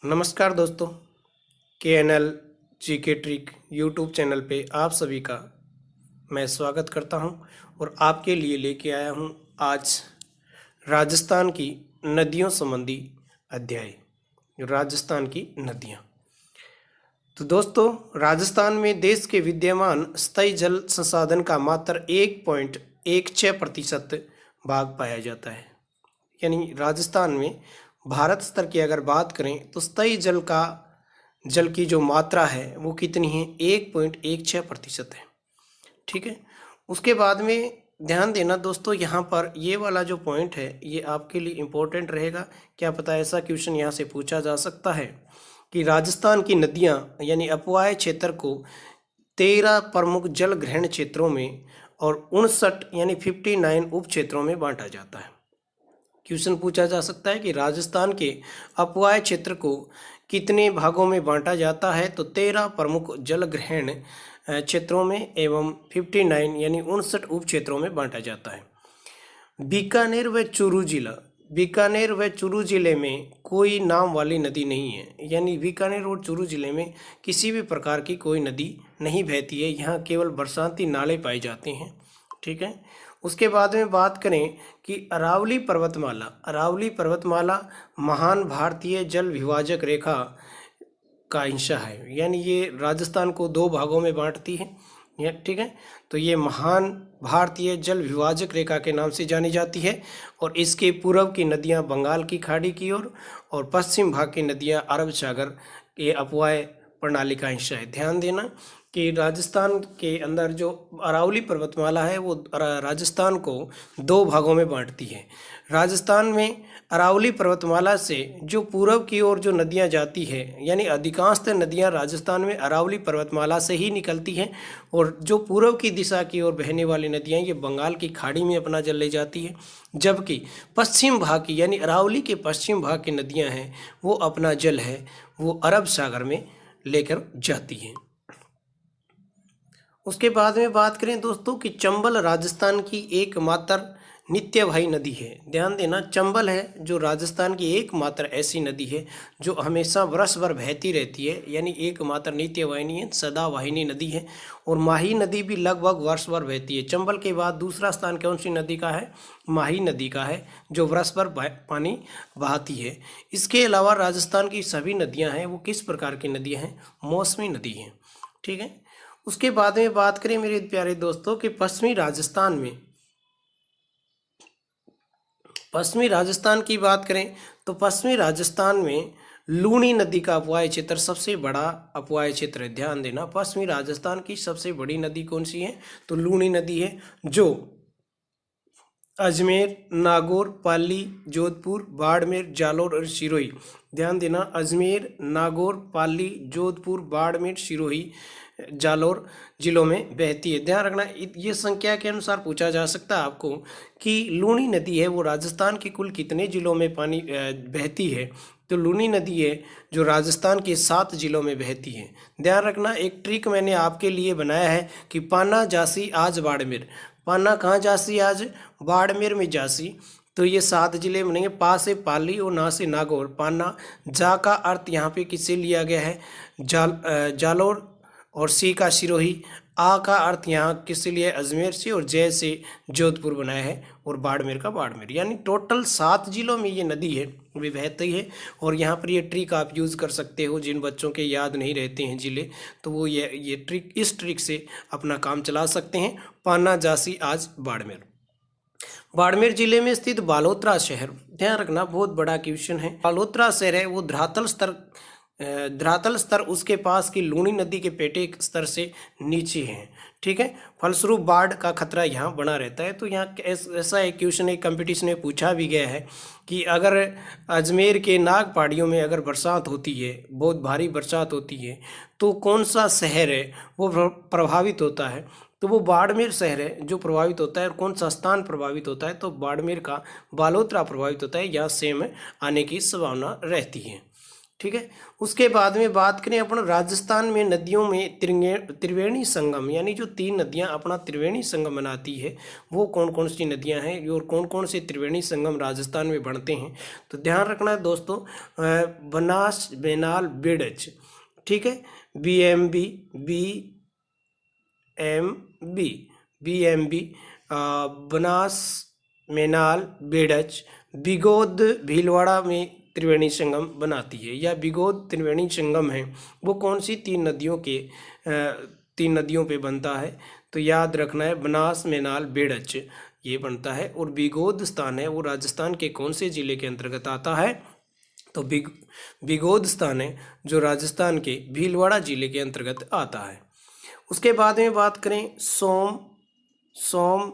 नमस्कार दोस्तों, KNL GK trick YouTube channel पे आप सभी का मैं स्वागत करता हूं और आपके लिए लेके आया हूं आज राजस्थान की नदियों संबंधी अध्याय। राजस्थान की नदियां। तो दोस्तों, राजस्थान में देश के विद्यमान स्थायी जल संसाधन का मात्र 1.16% भाग पाया जाता है। यानी राजस्थान में भारत स्तर की अगर बात करें तो स्थायी जल की जो मात्रा है वो कितनी है? 1.16% है। ठीक है। उसके बाद में ध्यान देना दोस्तों, यहाँ पर ये वाला जो पॉइंट है ये आपके लिए इम्पोर्टेंट रहेगा। क्या पता ऐसा क्वेश्चन यहाँ से पूछा जा सकता है कि राजस्थान की नदियाँ यानी अपवाय क्षेत्र को 13 प्रमुख जल ग्रहण क्षेत्रों में और 59 यानी 59 उप क्षेत्रों में बांटा जाता है। क्वेश्चन पूछा जा सकता है कि राजस्थान के अपवाय क्षेत्र को कितने भागों में बांटा जाता है? तो 13 प्रमुख जल ग्रहण क्षेत्रों में एवं 59 यानी 59 उप क्षेत्रों में बांटा जाता है। बीकानेर व चूरू जिले में कोई नाम वाली नदी नहीं है। यानी बीकानेर और चूरू जिले में किसी भी प्रकार की कोई नदी नहीं बहती है। यहाँ केवल बरसाती नाले पाए जाते हैं। ठीक है। उसके बाद में बात करें कि अरावली पर्वतमाला महान भारतीय जल विभाजक रेखा का हिस्सा है। यानी ये राजस्थान को 2 भागों में बांटती है। ठीक है। तो ये महान भारतीय जल विभाजक रेखा के नाम से जानी जाती है और इसके पूर्व की नदियां बंगाल की खाड़ी की ओर और पश्चिम भाग की नदियां अरब सागर ये अपवाय प्रणाली का हिस्सा है। ध्यान देना कि राजस्थान के अंदर जो अरावली पर्वतमाला है वो राजस्थान को 2 भागों में बांटती है। राजस्थान में अरावली पर्वतमाला से जो पूर्व की ओर जो नदियां जाती है, यानी अधिकांशतः नदियां राजस्थान में अरावली पर्वतमाला से ही निकलती हैं और जो पूर्व की दिशा की ओर बहने वाली नदियां ये बंगाल की खाड़ी में अपना जल ले जाती है, जबकि पश्चिम भाग की यानी अरावली के पश्चिम भाग की नदियां हैं वो अपना जल है वो अरब सागर में लेकर जाती हैं। उसके बाद में बात करें दोस्तों कि चंबल राजस्थान की एकमात्र नित्यवाही नदी है। ध्यान देना, चंबल है जो राजस्थान की एकमात्र ऐसी नदी है जो हमेशा वर्ष भर बहती रहती है। यानी एकमात्र नित्यवाहिनी है, सदावाहिनी नदी है। और माही नदी भी लगभग वर्ष भर बहती है। चंबल के बाद दूसरा स्थान कौन सी नदी का है? माही नदी का है जो वर्ष भर पानी बहाती है। इसके अलावा राजस्थान की सभी नदियाँ हैं वो किस प्रकार की नदियाँ हैं? मौसमी नदी हैं। ठीक है। उसके बाद में बात करें मेरे प्यारे दोस्तों कि पश्चिमी राजस्थान की बात करें तो पश्चिमी राजस्थान में लूणी नदी का अपवाय क्षेत्र सबसे बड़ा अपवाय क्षेत्र है। ध्यान देना, पश्चिमी राजस्थान की सबसे बड़ी नदी कौन सी है? तो लूणी नदी है जो अजमेर, नागौर, पाली, जोधपुर, बाड़मेर, जालोर और सिरोही। ध्यान देना, अजमेर, नागौर, पाली, जोधपुर, बाड़मेर, सिरोही, जालोर जिलों में बहती है। ध्यान रखना, ये संख्या के अनुसार पूछा जा सकता है आपको कि लूणी नदी है वो राजस्थान के कुल कितने जिलों में पानी बहती है। तो लूणी नदी है जो राजस्थान के 7 जिलों में बहती है। ध्यान रखना, एक ट्रिक मैंने आपके लिए बनाया है कि पाना जासी आज बाड़मेर। पाना कहाँ जासी? आज बाड़मेर में जासी। तो ये 7 जिले बनेंगे। पा से पाली और ना से नागौर। पाना, जा का अर्थ यहाँ पे किससे लिया गया है? जालोर और सी का सिरोही। आ का अर्थ यहाँ किससे लिया है? अजमेर से। और जय से जोधपुर बनाया है और बाड़मेर का बाड़मेर। यानी टोटल 7 जिलों में ये नदी है वे बहती है। और यहाँ पर ये ट्रिक आप यूज़ कर सकते हो। जिन बच्चों के याद नहीं रहते हैं जिले, तो वो ये ट्रिक, इस ट्रिक से अपना काम चला सकते हैं। पाना जासी आज बाड़मेर। बाड़मेर जिले में स्थित बालोतरा शहर, ध्यान रखना बहुत बड़ा क्वेश्चन है। बालोतरा शहर है वो धरातल स्तर उसके पास की लूणी नदी के पेटे स्तर से नीचे है। ठीक है। फलस्वरूप बाढ़ का खतरा यहाँ बना रहता है। तो यहाँ ऐसा एक क्वेश्चन एक कंपटीशन में पूछा भी गया है कि अगर अजमेर के नाग पहाड़ियों में अगर बरसात होती है, बहुत भारी बरसात होती है, तो कौन सा शहर है वो प्रभावित होता है? तो वो बाड़मेर शहर है जो प्रभावित होता है। और कौन सा स्थान प्रभावित होता है? तो बाड़मेर का बालोतरा प्रभावित होता है। यहाँ सेम आने की संभावना रहती है। ठीक है। उसके बाद में बात करें अपन राजस्थान में नदियों में त्रिवेणी संगम, यानी जो 3 नदियां अपना त्रिवेणी संगम बनाती है वो कौन कौन सी नदियां हैं और कौन कौन से त्रिवेणी संगम राजस्थान में बनते हैं। तो ध्यान रखना है दोस्तों, बनास, बेनाल, बेड़च, ठीक है, BMB, BMB, बनास, मेनाल, बेड़च, बिगोद भीलवाड़ा में त्रिवेणी संगम बनाती है, या बिगोद त्रिवेणी संगम है वो कौन सी 3 नदियों के 3 नदियों पे बनता है। तो याद रखना है बनास, मेनाल, बेड़च ये बनता है। और बिगोद स्थान है वो राजस्थान के कौन से जिले के अंतर्गत आता है। तो बिगोद स्थान है जो राजस्थान के भीलवाड़ा जिले के अंतर्गत आता है। उसके बाद में बात करें सोम,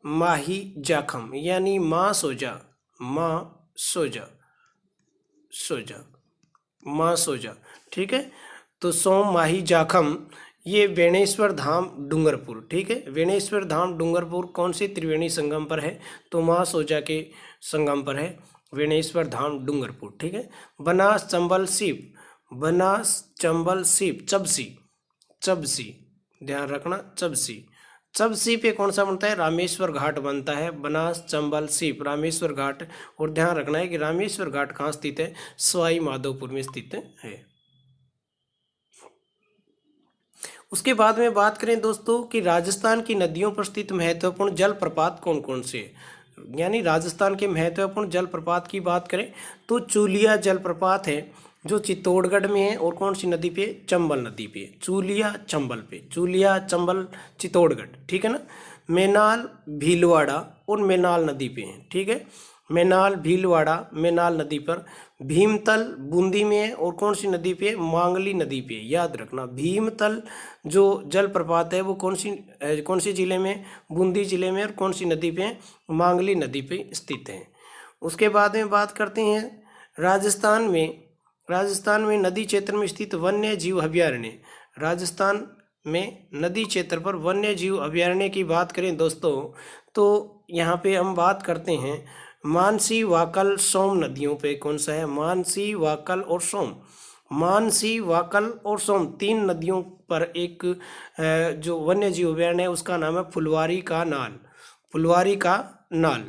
माही, जाखम, यानी माँ सोजा, माँ सोजा, ठीक है। तो सोम, माही, जाखम ये बेणेश्वर धाम, डूंगरपुर, ठीक है। बेणेश्वर धाम डूंगरपुर कौन से त्रिवेणी संगम पर है। तो माँ सोजा के संगम पर है बेणेश्वर धाम डूंगरपुर, ठीक है। बनास, चंबल, सीप, चबसी, ध्यान रखना, चबसी पे कौन सा बनता है, रामेश्वर घाट बनता है। बनास, चंबल, सीप, रामेश्वर घाट। और ध्यान रखना है कि रामेश्वर घाट कहाँ स्थित है, सवाई माधोपुर में स्थित है। उसके बाद में बात करें दोस्तों कि राजस्थान की नदियों पर स्थित महत्वपूर्ण जलप्रपात कौन कौन से, यानी राजस्थान के महत्वपूर्ण जलप्रपात की बात करें तो चूलिया जलप्रपात है जो चित्तौड़गढ़ में है। और कौन सी नदी पे, चंबल नदी पे, चूलिया चंबल चित्तौड़गढ़, ठीक है ना। मेनाल, भीलवाड़ा और मेनाल नदी पे है, ठीक है। मेनाल, भीलवाड़ा, मेनाल नदी पर। भीमतल बूंदी में है। और कौन सी नदी पे, मांगली नदी पे। याद रखना, भीमतल जो जलप्रपात है वो कौन सी जिले में, बूंदी जिले में। और कौन सी नदी पे, मांगली नदी पे स्थित है। उसके बाद में बात करते हैं राजस्थान में नदी क्षेत्र में स्थित वन्य जीव अभयारण्य। राजस्थान में नदी क्षेत्र पर वन्य जीव अभयारण्य की बात करें दोस्तों तो यहाँ पे हम बात करते हैं मानसी, वाकल, सोम नदियों पे। कौन सा है, मानसी, वाकल और सोम। मानसी, वाकल और सोम 3 नदियों पर एक जो वन्य जीव अभयारण्य है उसका नाम है फुलवारी का नाल,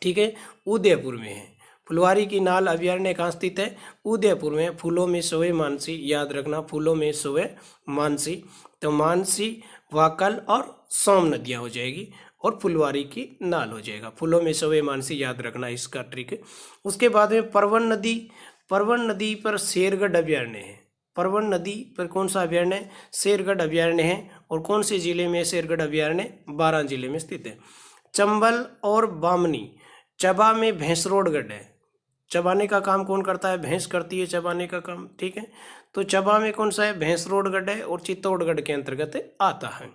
ठीक है, उदयपुर में है। फुलवारी की नाल अभयारण्य कहाँ स्थित है, उदयपुर में। फूलों में सोए मानसी, याद रखना, फूलों में सोए मानसी। तो मानसी, वाकल और सोम नदियाँ हो जाएगी और फुलवारी की नाल हो जाएगा। फूलों में सोए मानसी, याद रखना इसका ट्रिक है। उसके बाद में परवन नदी पर शेरगढ़ अभयारण्य है। परवन नदी पर कौन सा अभयारण्य है, शेरगढ़ अभयारण्य है। और कौन से जिले में शेरगढ़ अभयारण्य, 12 जिले में स्थित है। चंबल और बामनी, चबा में भैंसरोडगढ़ है। चबाने का काम कौन करता है, भैंस करती है चबाने का काम, ठीक है। तो चबा में कौन सा है, भैंसरोडगढ़ है और चित्तौड़गढ़ के अंतर्गत आता है,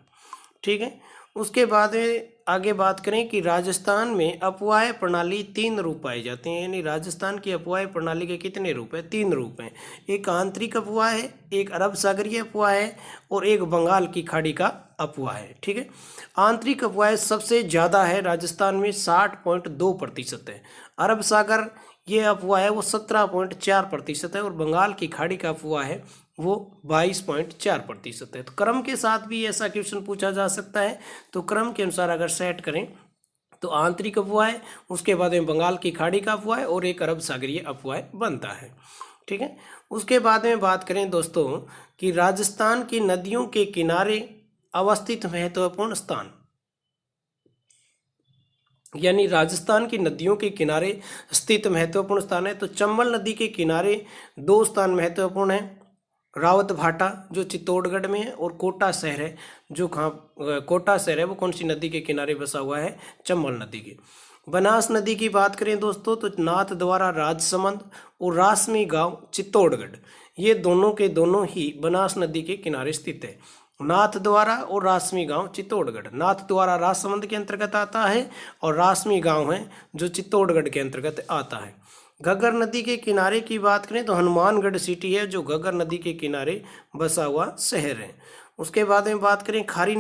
ठीक है। उसके बाद में आगे बात करें कि राजस्थान में अपवाय प्रणाली 3 रूप पाए जाते हैं, यानी राजस्थान की अपवाय प्रणाली के कितने रूप हैं, 3 रूप हैं। एक आंतरिक अपवाय है, एक अरब सागरीय अपवाय है और एक बंगाल की खाड़ी का अपवाय है, ठीक है। आंतरिक अपवाय सबसे ज़्यादा है राजस्थान में, 60.2% है। अरब सागर ये अफवाह है वो 17.4% है। और बंगाल की खाड़ी का अफवाह है वो 22.4% है। तो क्रम के साथ भी ऐसा क्वेश्चन पूछा जा सकता है। तो क्रम के अनुसार अगर सेट करें तो आंतरिक अफवाह है, उसके बाद में बंगाल की खाड़ी का अफवाह है और एक अरब सागरीय अफवाह बनता है, ठीक है। उसके बाद में बात करें दोस्तों कि राजस्थान की नदियों के किनारे अवस्थित महत्वपूर्ण स्थान, यानी राजस्थान की नदियों के किनारे स्थित महत्वपूर्ण स्थान है। तो चंबल नदी के किनारे 2 स्थान महत्वपूर्ण हैं, रावत भाटा जो चित्तौड़गढ़ में है और कोटा शहर है जो कोटा शहर है वो कौन सी नदी के किनारे बसा हुआ है, चंबल नदी के। बनास नदी की बात करें दोस्तों तो नाथद्वारा राजसमंद और रासमी गांव चित्तौड़गढ़ ये दोनों के दोनों ही बनास नदी के किनारे स्थित है। नाथद्वारा और रासमी गांव चित्तौड़गढ़, नाथद्वारा राजसमंद के अंतर्गत आता है और रासमी गांव है जो चित्तौड़गढ़ के अंतर्गत आता है। घग्गर नदी के किनारे की बात करें तो हनुमानगढ़ सिटी है जो घग्गर नदी के किनारे बसा हुआ शहर है। उसके बाद में बात करें खारी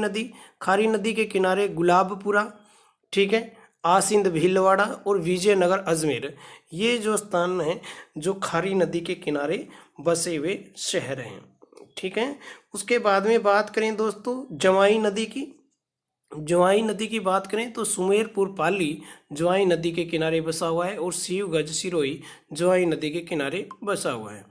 नदी के किनारे गुलाबपुरा, ठीक है, आसिंद भीलवाड़ा और विजयनगर अजमेर, ये जो स्थान हैं जो खारी नदी के किनारे बसे हुए शहर हैं। ठीक है। उसके बाद में बात करें दोस्तों जवाई नदी की, जवाई नदी की बात करें तो सुमेरपुर पाली जवाई नदी के किनारे बसा हुआ है और शिवगंज सिरोही जवाई नदी के किनारे बसा हुआ है।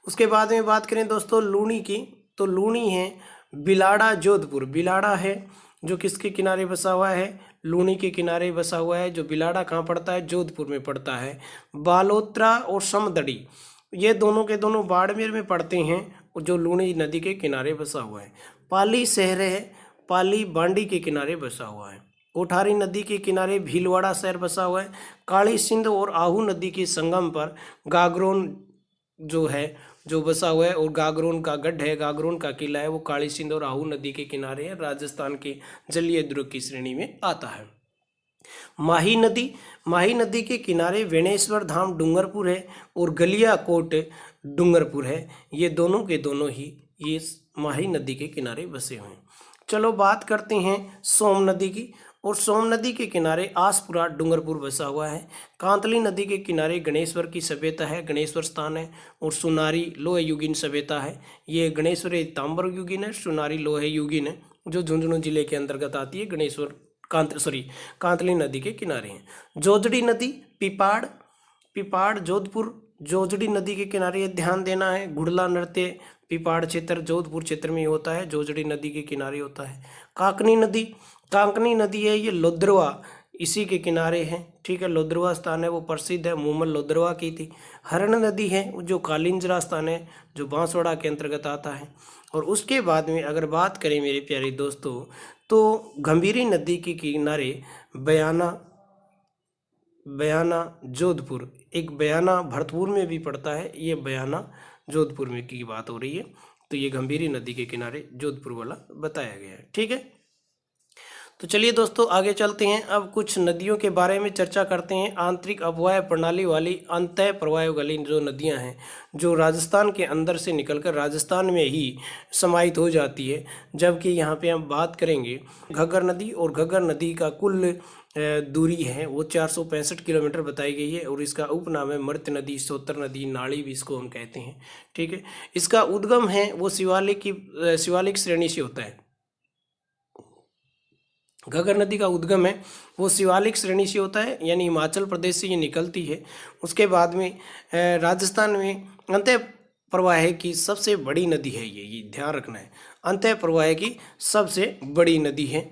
उसके बाद में बात करें दोस्तों लूणी की, तो लूणी है बिलाड़ा जोधपुर, बिलाड़ा है जो किसके किनारे बसा हुआ है, लूणी के किनारे बसा हुआ है। जो बिलाड़ा कहाँ पड़ता है, जोधपुर में पड़ता है। बालोतरा और समदड़ी ये दोनों के दोनों बाड़मेर में पड़ते हैं, जो लूणी नदी के किनारे बसा हुआ है। पाली शहर है, पाली बांडी के किनारे बसा हुआ है। कोठारी नदी के किनारे भीलवाड़ा शहर बसा हुआ है। काली सिंध और आहू नदी के संगम पर गागरोन जो है जो बसा हुआ है, और गागरोन का गढ़ है, गागरोन का किला है, वो काली सिंध और आहू नदी के किनारे है, राजस्थान के जलीय दुर्ग की श्रेणी में आता है। माही नदी, माही नदी के किनारे वेणेश्वर धाम डूंगरपुर है और गलियाकोट डूंगरपुर है, ये दोनों के दोनों ही ये माही नदी के किनारे बसे हुए हैं। चलो बात करते हैं सोम नदी की, और सोम नदी के किनारे आसपुरा डूंगरपुर बसा हुआ है। कांतली नदी के किनारे गणेश्वर की सभ्यता है, गणेश्वर स्थान है, और सुनारी लोहे युगीन सभ्यता है। ये गणेश्वर ताम्बर युगीन है, सुनारी लोहे युगीन है, जो झुंझुनू जिले के अंतर्गत आती है। गणेश्वर कांतली नदी के किनारे हैं। जोजड़ी नदी पिपाड़, पिपाड़ जोधपुर जोजड़ी नदी के किनारे ध्यान देना है। गुड़ला नृत्य पिपाड़ क्षेत्र जोधपुर क्षेत्र में होता है, जोजड़ी नदी के किनारे होता है। काकनी नदी, कांकनी नदी है ये लोद्रवा इसी के किनारे है। ठीक है, लोद्रवा स्थान है वो प्रसिद्ध है, मूमल लोद्रवा की थी। हरण नदी है जो कालिंजरा स्थान है, जो बांसवाड़ा के अंतर्गत आता है। और उसके बाद में अगर बात करें मेरे प्यारे दोस्तों, तो गंभीरी नदी के किनारे बयाना, बयाना जोधपुर, एक बयाना भरतपुर में भी पड़ता है, ये बयाना जोधपुर में की बात हो रही है। तो ये गंभीरी नदी के किनारे जोधपुर वाला बताया गया है। ठीक है, तो चलिए दोस्तों आगे चलते हैं। अब कुछ नदियों के बारे में चर्चा करते हैं। आंतरिक अपवाह प्रणाली वाली अंतः प्रवाह वाली जो नदियां हैं, जो राजस्थान के अंदर से निकलकर राजस्थान में ही समाहित हो जाती है, जबकि यहाँ पे हम बात करेंगे घग्गर नदी, और घग्गर नदी का कुल दूरी है वो 465 किलोमीटर बताई गई है, और इसका उपनाम है मृत नदी, सोतर नदी, नाड़ी भी इसको हम कहते हैं। ठीक है, इसका उद्गम है वो शिवालिक श्रेणी से होता है। घग्गर नदी का उद्गम है वो शिवालिक श्रेणी से होता है, यानी हिमाचल प्रदेश से ये निकलती है। उसके बाद में राजस्थान में अंतः प्रवाह की सबसे बड़ी नदी है ये ध्यान रखना है। अंतः प्रवाह की सबसे बड़ी नदी है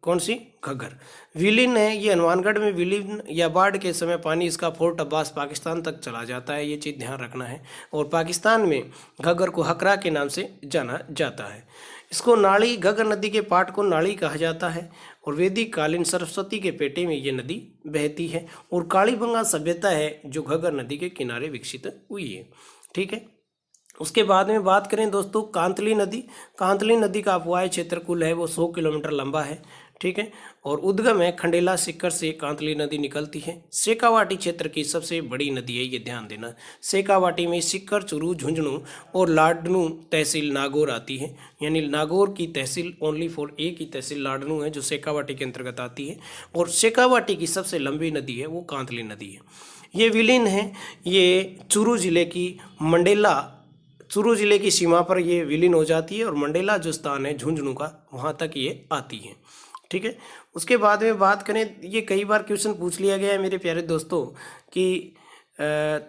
कौन सी, घग्गर। विलीन है ये हनुमानगढ़ में विलीन या बाढ़ के समय पानी इसका फोर्ट अब्बास पाकिस्तान तक चला जाता है, ये चीज़ ध्यान रखना है। और पाकिस्तान में घग्गर को हकरा के नाम से जाना जाता है। इसको नाली, घग्गर नदी के पाट को नाली कहा जाता है, और वैदिक कालीन सरस्वती के पेटे में ये नदी बहती है। और कालीबंगा सभ्यता है जो घग्गर नदी के किनारे विकसित हुई है। ठीक है, उसके बाद में बात करें दोस्तों कांतली नदी, कांतली नदी का अपवाह क्षेत्र कुल है वो 100 किलोमीटर लंबा है। ठीक है, और उद्गम है खंडेला सिक्कर से कांतली नदी निकलती है। शेखावाटी क्षेत्र की सबसे बड़ी नदी है, ये ध्यान देना। शेखावाटी में सिक्कर, चुरू, झुंझुनू और लाडनू तहसील नागौर आती है, यानी नागौर की तहसील ओनली फॉर एक ही तहसील लाडनू है जो शेखावाटी के अंतर्गत आती है। और शेखावाटी की सबसे लंबी नदी है वो कांतली नदी है। ये विलीन है, ये चुरू जिले की मंडेला, चुरू जिले की सीमा पर ये विलीन हो जाती है, और मंडेला जो स्थान है झुंझुनू का वहाँ तक ये आती है। ठीक है, उसके बाद में बात करें, ये कई बार क्वेश्चन पूछ लिया गया है मेरे प्यारे दोस्तों कि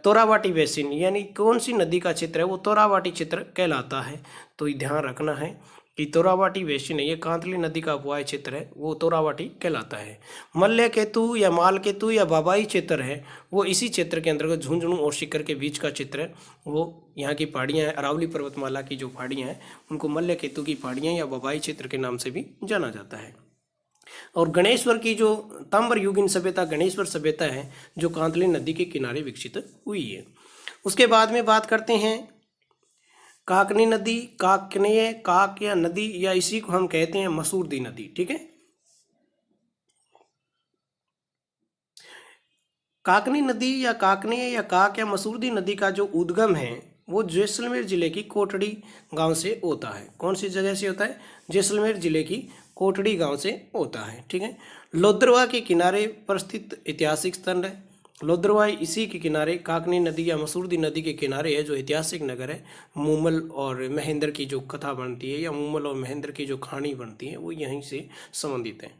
तोरावाटी बेसिन यानी कौन सी नदी का क्षेत्र है, वो तोरावाटी क्षेत्र कहलाता है। तो ध्यान रखना है कि तोरावाटी बेसिन है, ये कांतली नदी का उपवाह क्षेत्र है, वो तोरावाटी कहलाता है। मल्य केतु या माल केतु या बाबाई क्षेत्र है, वो इसी क्षेत्र के अंतर्गत झुंझुनू और सीकर के बीच का क्षेत्र है। वो यहाँ की पहाड़ियाँ हैं, अरावली पर्वतमाला की जो पहाड़ियाँ हैं उनको मल्य केतु की पहाड़ियाँ या बाबाई क्षेत्र के नाम से भी जाना जाता है। और गणेश्वर की जो ताम्र युगीन सभ्यता गणेश्वर सभ्यता है जो कांतली नदी के किनारे विकसित हुई है। उसके बाद में बात करते हैं काकनी नदी, काकनेय, काक या नदी, या इसी को हम कहते हैं मसूरदी नदी। ठीक है, काकनी नदी या काकनेय या काक या मसूरदी नदी का जो उद्गम है वो जैसलमेर जिले की कोटड़ी गांव से होता है। कौन सी जगह से होता है, जैसलमेर जिले की कोटड़ी गांव से होता है। ठीक है, लोद्रवा के किनारे पर स्थित ऐतिहासिक स्थल है। लोद्रवा इसी के किनारे काकनी नदी या मसूरदी नदी के किनारे है, जो ऐतिहासिक नगर है। मूमल और महेंद्र की जो कथा बनती है, या मूमल और महेंद्र की जो कहानी बनती है, वो यहीं से संबंधित है।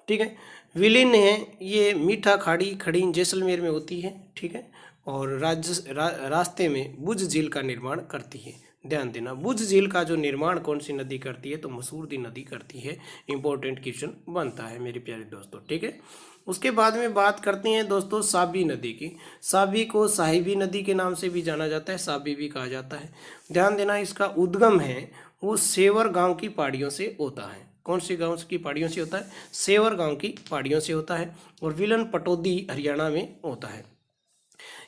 ठीक है, विलीन है, ये मीठा खाड़ी खड़ी जैसलमेर में होती है। ठीक है, और रास्ते में बुझ झील का निर्माण करती है। ध्यान देना, बुझ झील का जो निर्माण कौन सी नदी करती है, तो मसूरदी नदी करती है। इंपॉर्टेंट क्वेश्चन बनता है मेरे प्यारे दोस्तों। ठीक है, उसके बाद में बात करते हैं दोस्तों साबी नदी की। साबी को साहिबी नदी के नाम से भी जाना जाता है, साबी भी कहा जाता है। ध्यान देना, इसका उद्गम है वो सेवर गांव की पहाड़ियों से होता है। कौन से गांव की पहाड़ियों से होता है? सेवर गांव की पहाड़ियों से होता है। और विलन पटौदी हरियाणा में होता है।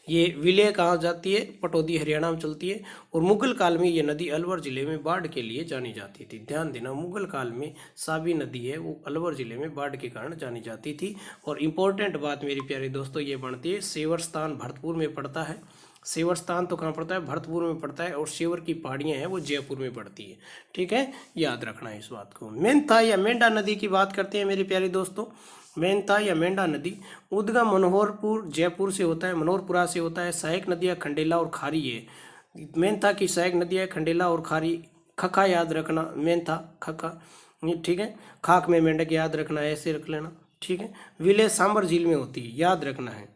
ये विलय कहाँ जाती है? पटौदी हरियाणा में चलती है। और मुगल काल में ये नदी अलवर जिले में बाढ़ के लिए जानी जाती थी। ध्यान देना, मुगल काल में साबी नदी है वो अलवर जिले में बाढ़ के कारण जानी जाती थी। और इम्पोर्टेंट बात मेरी प्यारे दोस्तों ये बनती है, सेवर स्थान भरतपुर में पड़ता है। सेवर स्थान तो कहाँ पड़ता है? भरतपुर में पड़ता है। और सेवर की पहाड़ियाँ हैं वो जयपुर में पड़ती है। ठीक है, याद रखना है इस बात को। मेंथा या मेंढा नदी की बात करते हैं मेरे प्यारे दोस्तों। मेंथा या मेंढा नदी उद्गम मनोहरपुर जयपुर से होता है, मनोहरपुरा से होता है। सहायक नदियाँ खंडेला और खारी है। मेंथा की सहायक नदियाँ खंडेला और खारी। खखा याद रखना, मेंथा खखा। ठीक है, खाक में मेंढक याद रखना है, ऐसे रख लेना। ठीक है, विलेय सांबर झील में होती है, याद रखना है।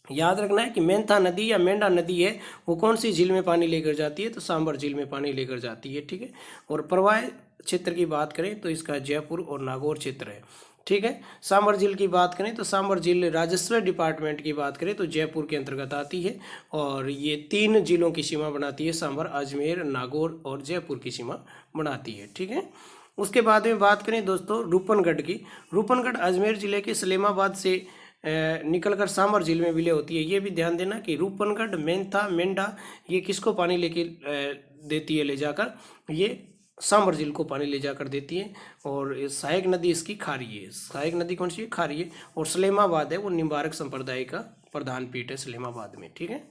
याद रखना है कि मेंथा नदी या मेंढा नदी है वो कौन सी झील में पानी लेकर जाती है? तो सांबर झील में पानी लेकर जाती है। ठीक है, और प्रवाह क्षेत्र की बात करें तो इसका जयपुर और नागौर क्षेत्र है। ठीक है, सांबर झील की बात करें तो सांबर झील राजस्व डिपार्टमेंट की बात करें तो जयपुर के अंतर्गत आती है। और ये 3 जिलों की सीमा बनाती है, सांबर, अजमेर, नागौर और जयपुर की सीमा बनाती है। ठीक है, उसके बाद में बात करें दोस्तों रूपनगढ़ की। रूपनगढ़ अजमेर जिले के सलेमाबाद से निकलकर सांबर झील में विलय होती है। ये भी ध्यान देना कि रूपनगढ़, मेंथा, मेंढा ये किसको पानी लेके देती है ले जाकर? ये सांबर झील को पानी ले जाकर देती है। और सहायक नदी इसकी खारी है। सहायक नदी कौन सी है? खारी है। और सलेमाबाद है वो निम्बारक संप्रदाय का प्रधान पीठ है सलेमाबाद में। ठीक है,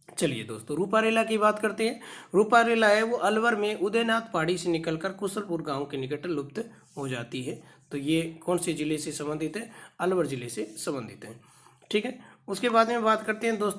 चलिए दोस्तों रूपारेला की बात करते हैं। रूपारेला है वो अलवर में उदयनाथ पहाड़ी से निकलकर कुशलपुर गांव के निकट लुप्त हो जाती है। तो ये कौन से जिले से संबंधित है? अलवर जिले से संबंधित है। ठीक है, उसके बाद में बात करते हैं दोस्तों